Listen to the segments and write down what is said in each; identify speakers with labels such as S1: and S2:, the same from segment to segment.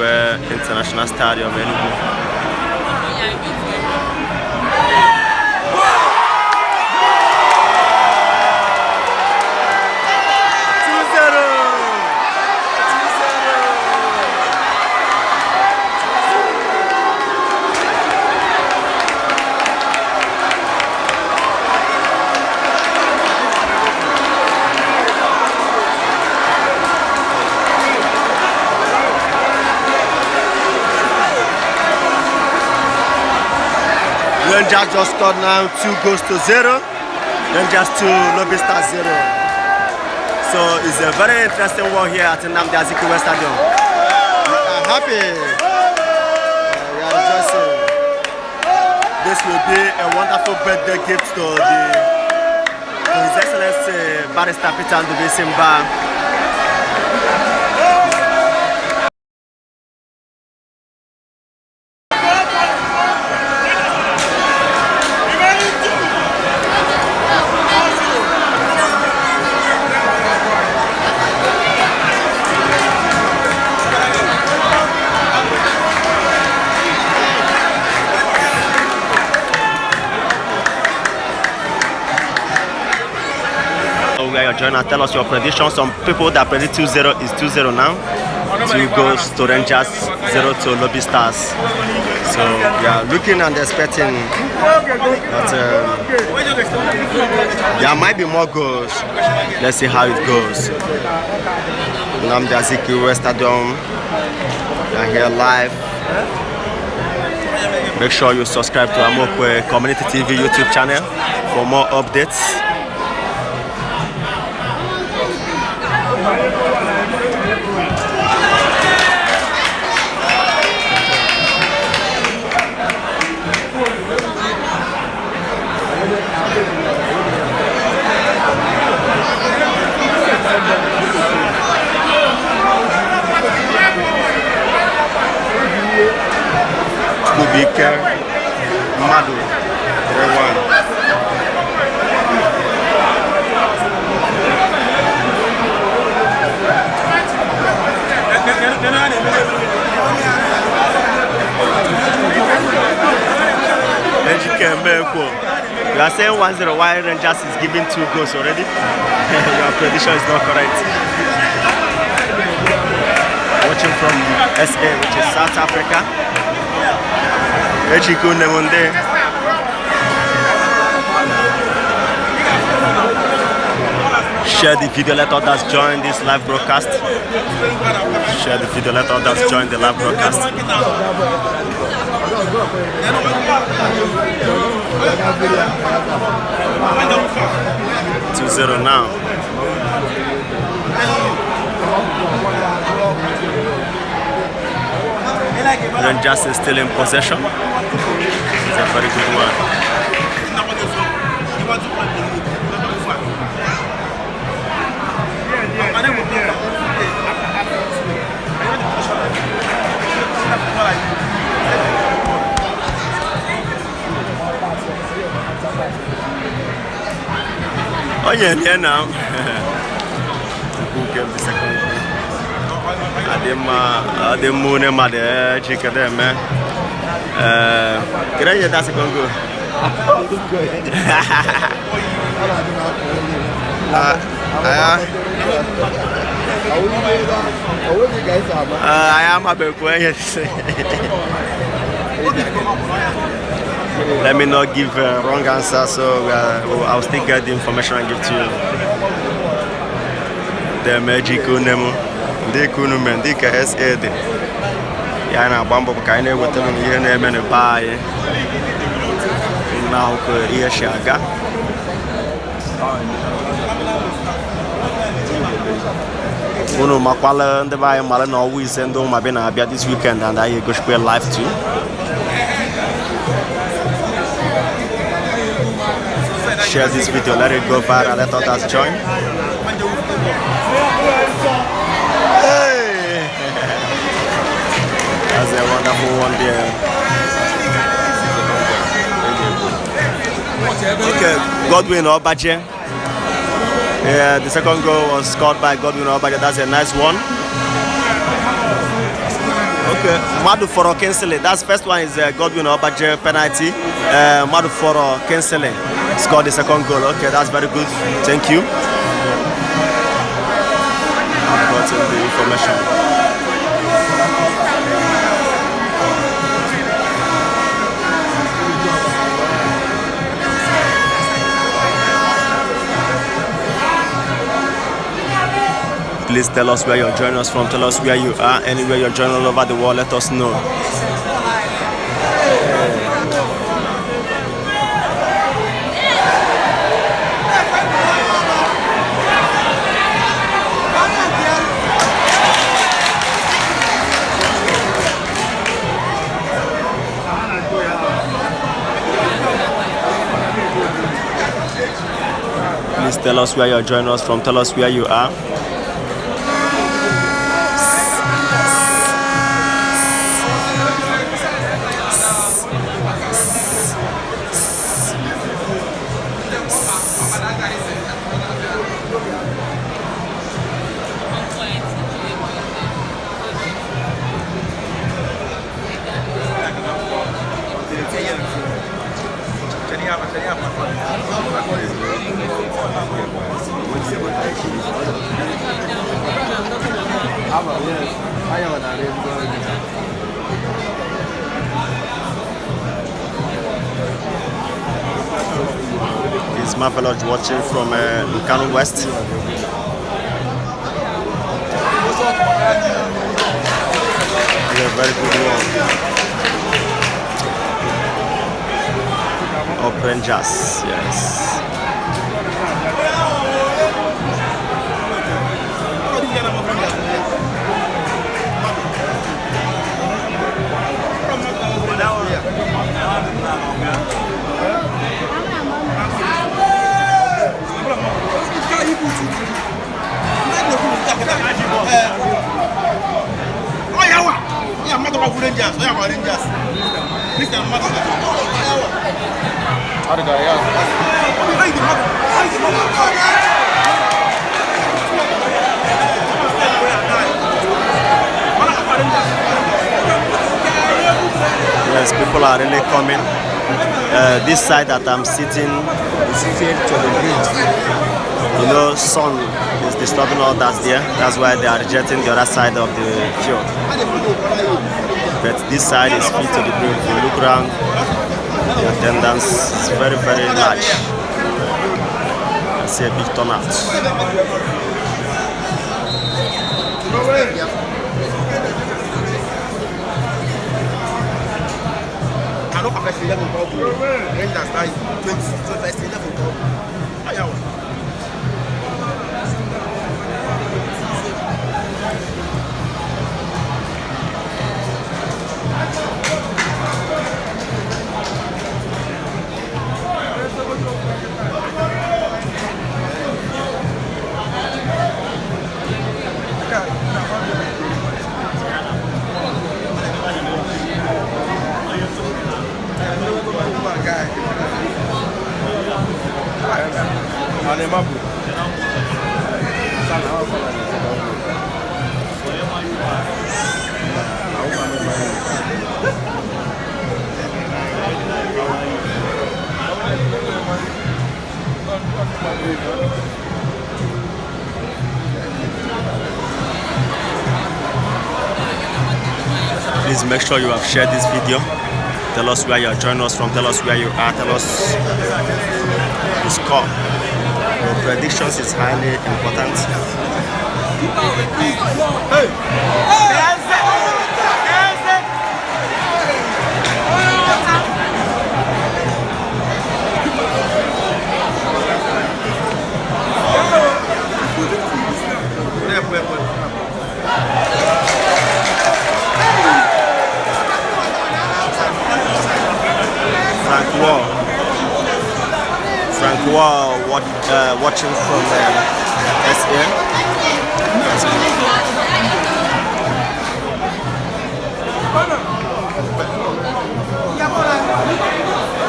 S1: Azikiwe International Stadium, Enugu. Rangers just scored now 2-0. Rangers 2, Lobi Stars 0. So it's a very interesting one here at Nnamdi Azikiwe Stadium. We are happy. We are rejoicing. This will be a wonderful birthday gift to His Excellency Barrister Peter Nnamdi Simba. Join and tell us your prediction. Some people that predict 2-0 is 2-0 now. 2 goals to Rangers, 0 to Lobi Stars. So we are looking and expecting that there might be more goals. Let's see how it goes. Nnamdi Azikiwe Stadium. We are here live. Make sure you subscribe to Amokwe Community TV YouTube channel for more updates. Kubike Madu 3-1. You are saying 1-0 while Rangers is giving 2 goals already. Your prediction is not correct. Watching from SA, which is South Africa. Share the video, let others join this live broadcast. Share the video, let others join the live broadcast. 2-0 now. Rangers is still in possession. It's a very good one. Oh yeah, yeah now. Who gave the second goal? Ademune made chicken there, man. Can I get that second goal? I am a bit quiet. Let me not give wrong answer, so I'll still get the information and give to you. The magic unemo, the kunumen, the KSA. Yana Bambo Kaine with them here name and buy now. Here Shaga. Uno Makwala and the buy Malan always send on my Benabia this weekend, and I go square live too. Share this video, let it go viral, let others join. Hey! That's a wonderful one there. Okay, Godwin Obaje. Yeah, the second goal was scored by Godwin Obaje. That's a nice one. Okay, Madu Foro cancelling. That's first one is Godwin Obaje penalty. Madu Foro cancelling scored the second goal. Okay, that's very good. Thank you. I've gotten the information. Please tell us where you're joining us from. Tell us where you are. Anywhere you're joining all over the world, let us know. Please tell us where you're joining us from. Tell us where you are. This is Marvelous watching from Kano West. A very good one. Up Rangers, yes. Yes, people are really coming. This side that I'm sitting is filled to the bridge. You know, sun is disturbing all that's there. That's why they are rejecting the other side of the field. But this side is filled to the brim. If you look around, the attendance is very, very large. I see a big turnout. Please make sure you have shared this video. Tell us where you are joining us from. Tell us where you are. Tell us the score. Your predictions is highly important. Frank Wall watching from SA.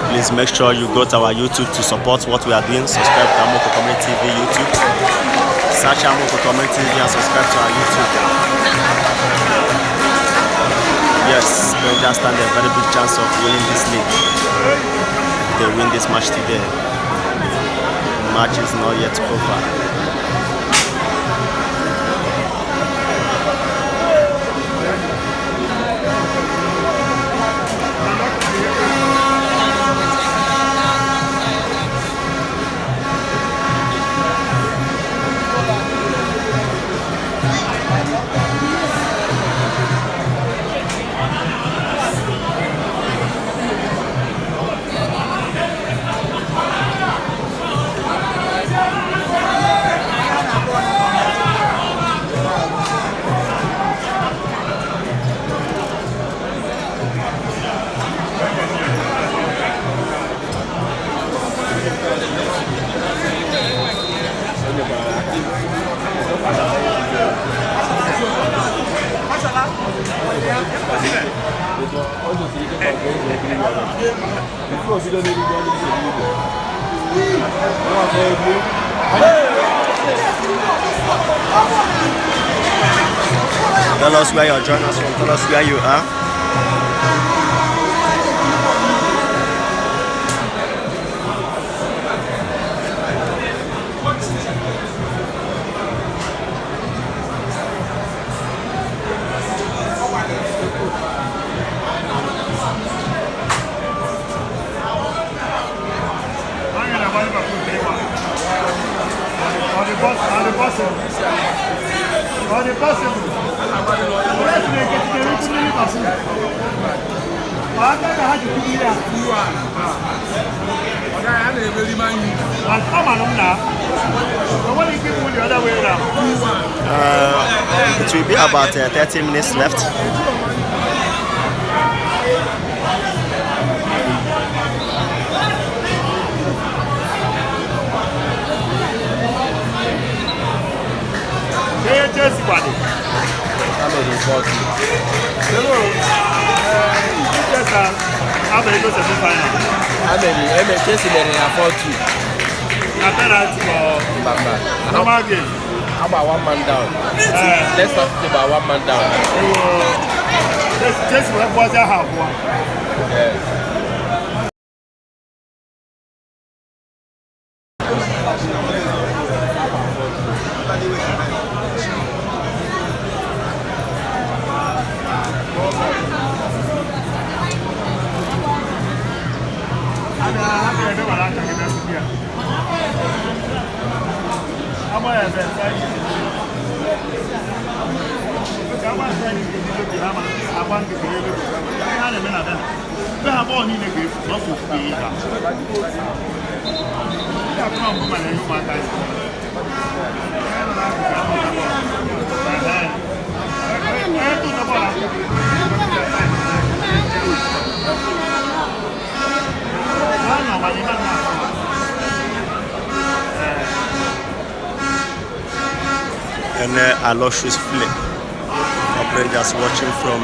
S1: Please make sure you go to our YouTube to support what we are doing. Subscribe to Amoko Community TV YouTube. Search Amoko Community TV and subscribe to our YouTube. Yes, Rangers stand a very big chance of winning this league. If they win this match today, the match is not yet over. Tell us where you're joining us from. Tell us where you are. It will be about 30 minutes left.
S2: About one man down. Let's not think about one man down.
S3: Just what was I have one?
S2: Yes.
S1: And Aloysius Flip of Rangers watching from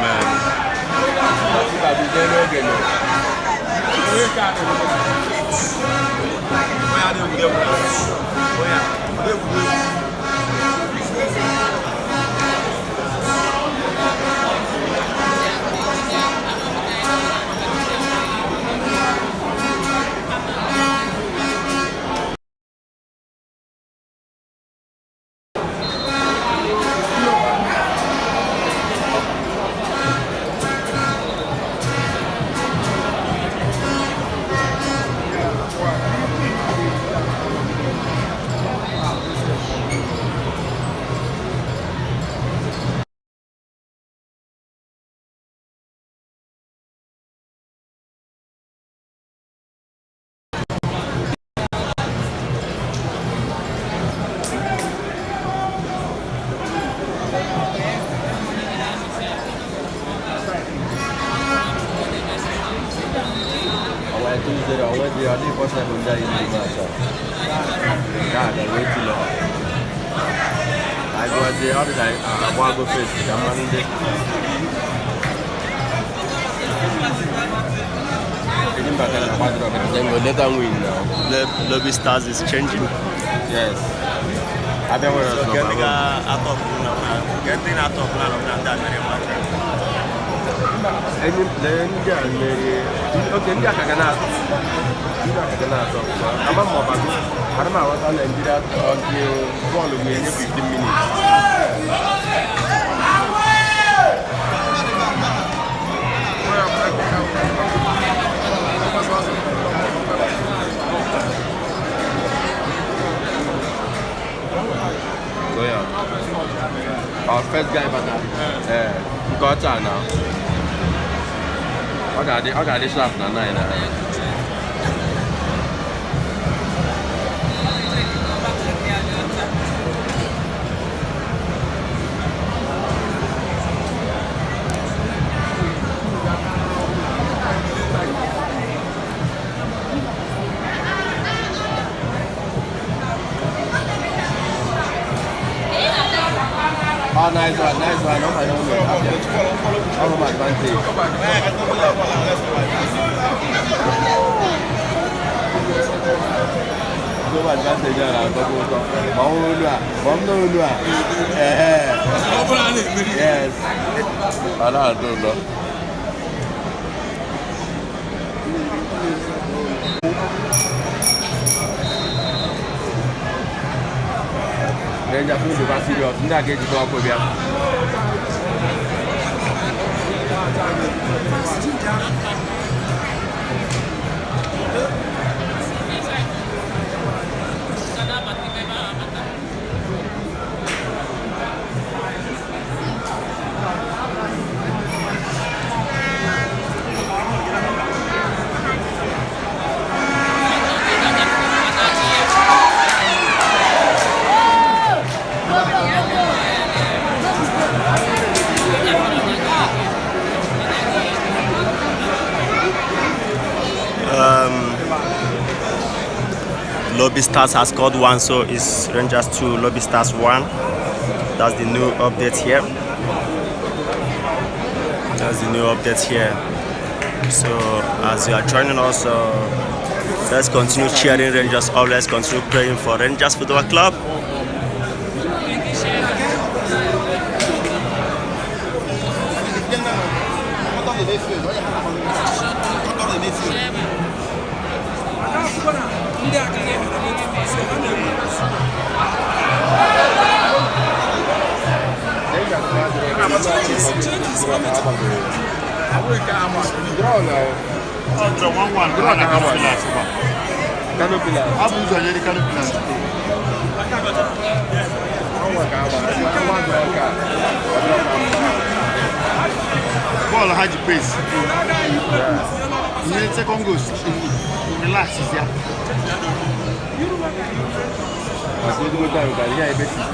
S1: Lobi Stars is changing.
S2: Yes. I don't want to
S1: getting out of Nnamdi very much.
S2: Okay, India cannot. I'm a mobile. I don't know what I did until 15 minutes. So yeah, our first guy, but got now. I got this shot now. Oh, nice one. Oh, my own. How much advantage? No advantage. Yes. I don't know. Then just move the serious. Not get it off of you.
S1: Lobi Stars has scored 1, so it's Rangers 2, Lobi Stars 1. That's the new update here. So as you are joining us, let's continue cheering Rangers up. Let's continue praying for Rangers Football Club.
S3: Ball hard pace. You second goal. Relax, yeah.
S2: I think we can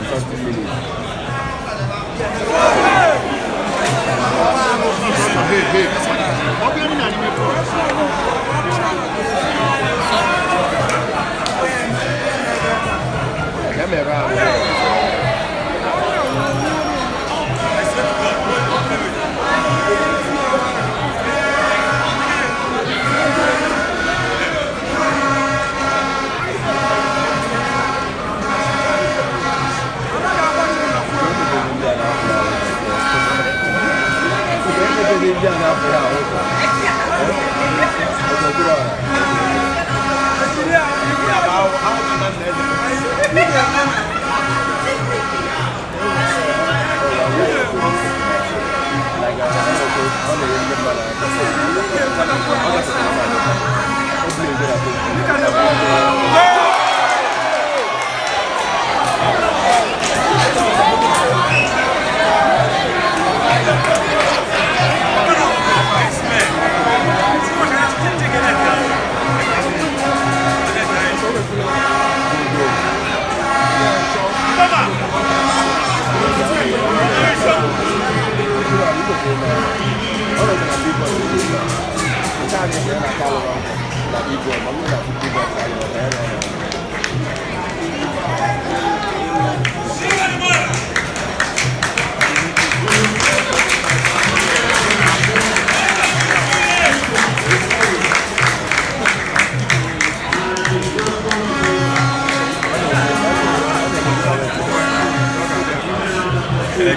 S2: 60 minutes.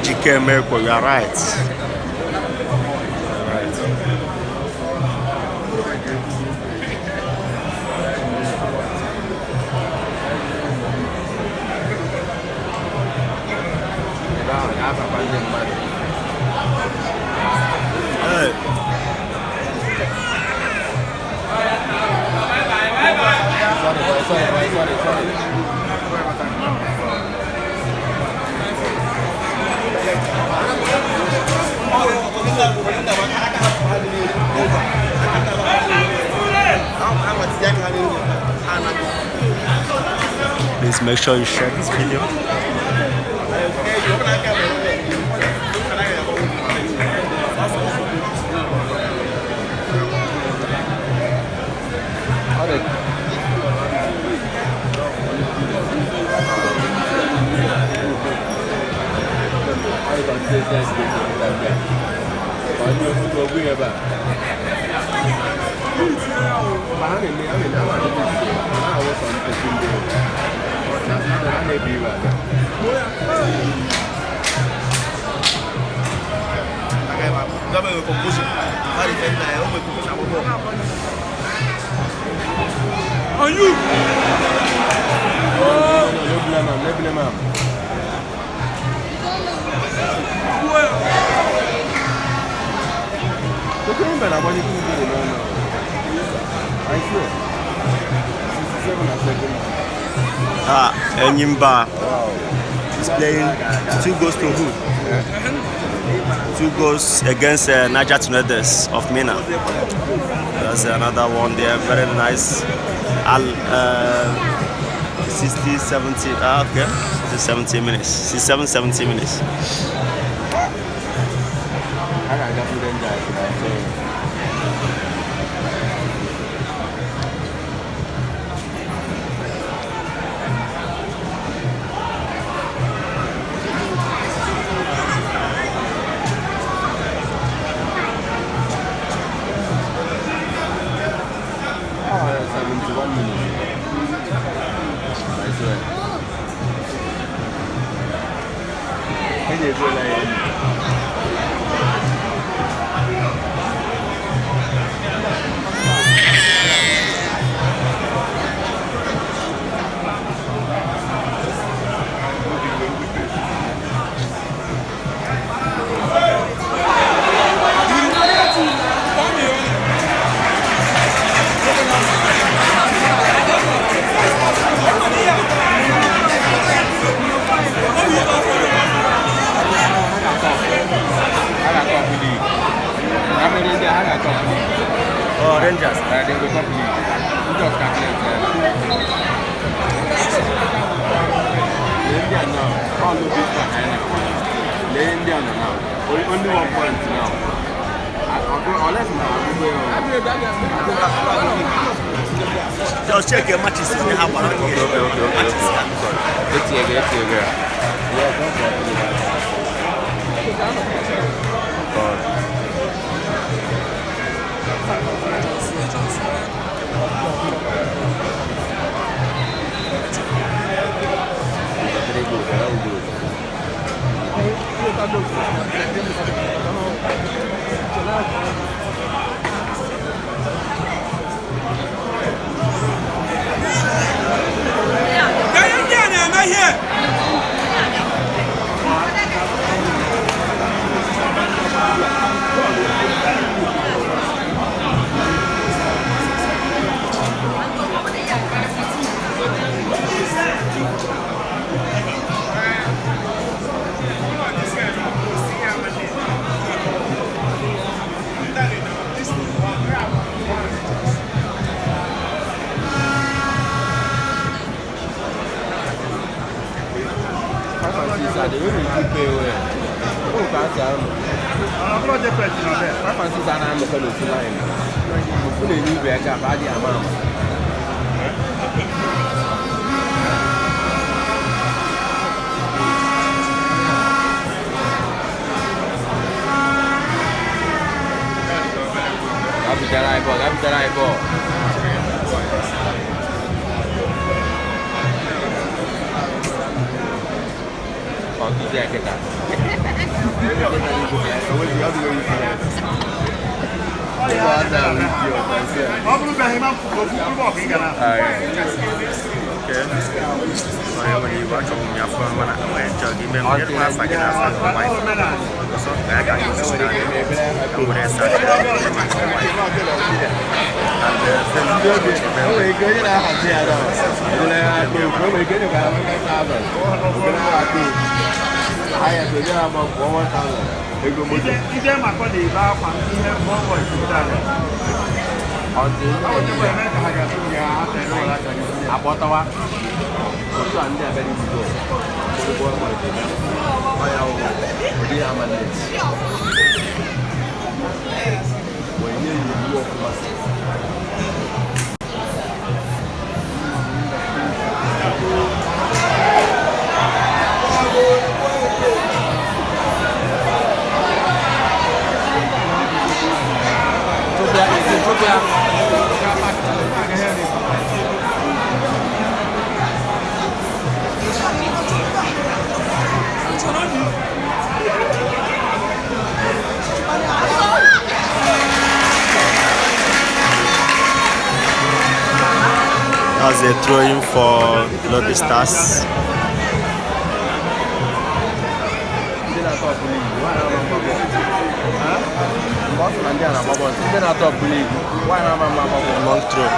S1: GK America, you are right. Hey. Please make sure you share this video.
S3: Are you?
S1: Enyimba is playing 2 goals to who? 2 goals against Niger Tornadoes of Mina. That's another one there, very nice. 60, 70, okay, 70 minutes, 67, 70 minutes. Oh, Rangers.
S2: They will company. Indian now. All Lobi now. Indian now. Only 1 point now. Unless now.
S1: Just check your matches. Okay.
S2: It's here. Yeah, don't
S1: Okay. So you will watch on your phone when I'm going to give me a little like an after the wife. So I got you to start. I'm going to start with my wife. As they're throwing for Lobi Stars. Long throw.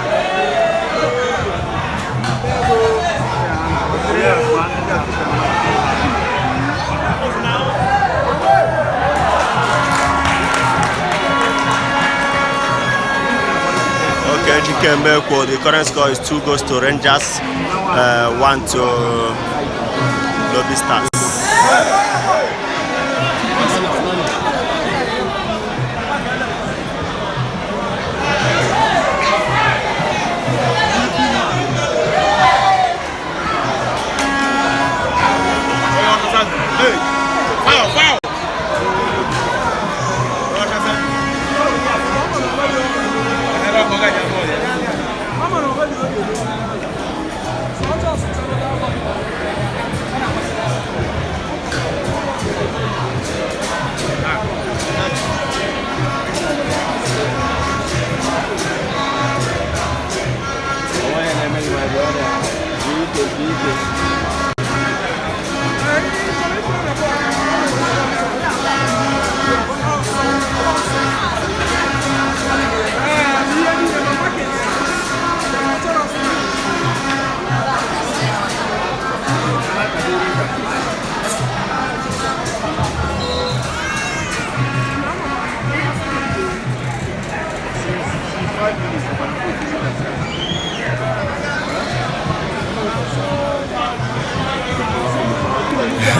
S1: Okay, Chikembe, the current score is 2 goes to Rangers, 1 to Lobi Stars.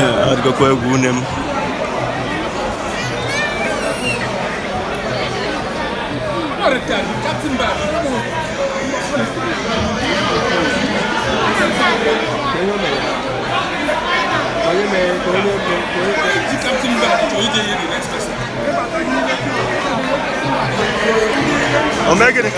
S1: I'd go quite good name.
S3: Captain Bad. Captain Bad.
S1: I'm making it.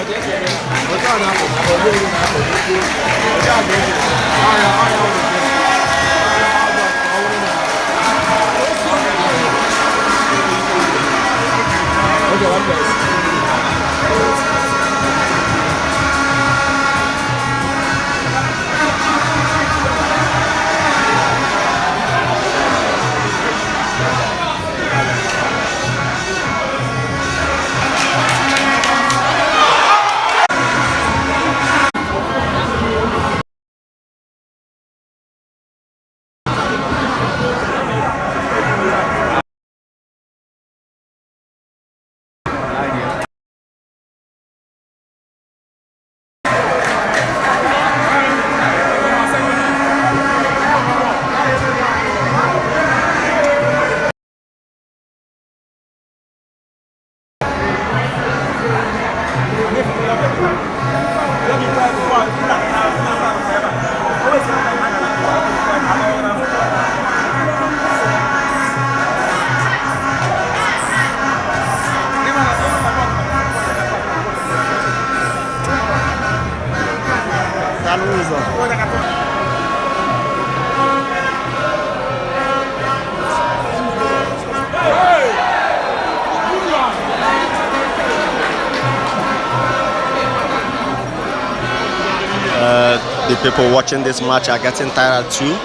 S1: the people watching this match are getting tired too.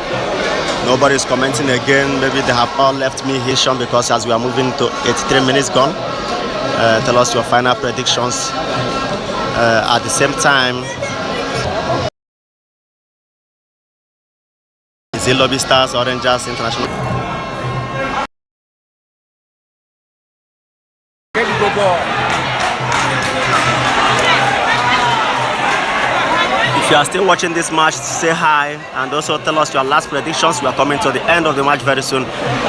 S1: Nobody's commenting again. Maybe they have all left me here because as we are moving to 83 minutes gone. Tell us your final predictions. At the same time, is it Lobi Stars or Rangers International? If you are still watching this match, say hi and also tell us your last predictions. We are coming to the end of the match very soon,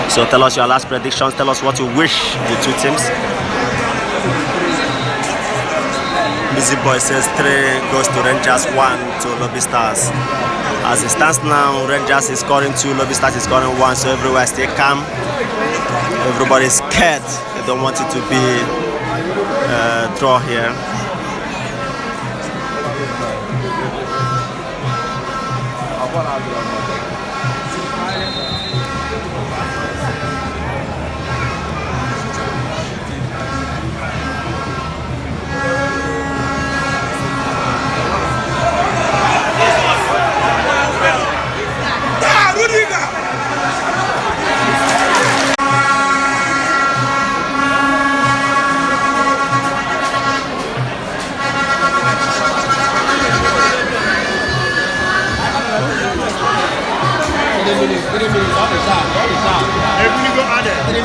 S1: so tell us your last predictions. Tell us what you wish the two teams. Busy Boy says 3 goes to Rangers, 1 to Lobi Stars. As it stands now, Rangers is scoring 2, Lobi Stars is scoring 1, so everywhere stay calm. Everybody is scared. They don't want it to be a draw here.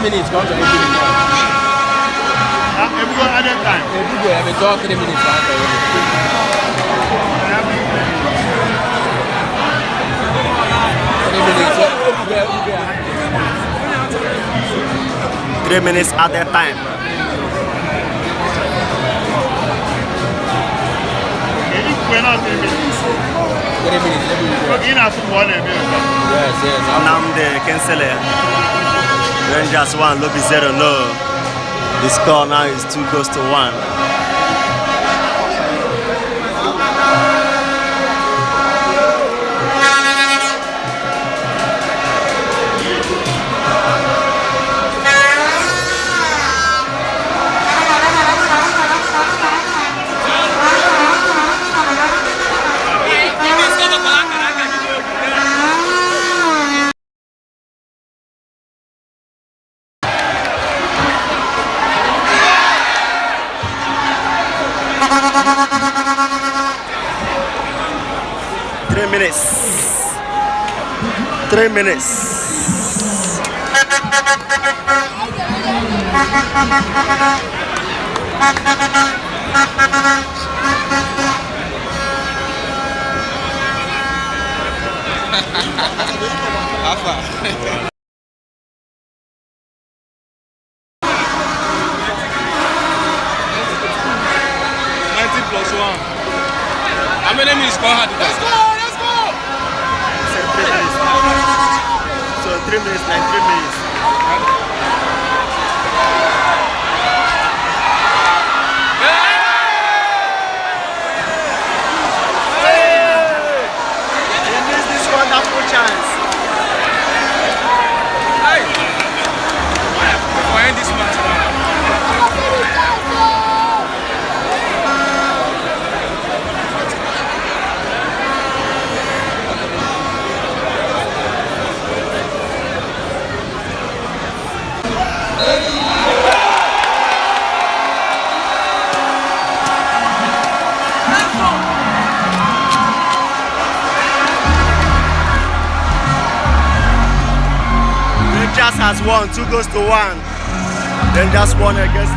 S3: Minutes, go to 8 minutes. Everyone at that time. Everyone have a talk 3 minutes.
S1: 3 minutes at that time.
S3: We're not 3 minutes. 3 minutes. Okay, enough for 1 minute. Yes, yes.
S1: Nnamdi, cancel it. Rangers 1, Lobi 0, no. The score now is 2 goes to 1. Three minutes.
S3: Alpha. 90 plus 1. How many minutes go hard? Let's go! Let's go!
S1: So 3 minutes, 3 minutes. He missed this wonderful chance.
S3: Hey! Why end this match now?
S1: Rangers has won, 2 goes to 1. Rangers won against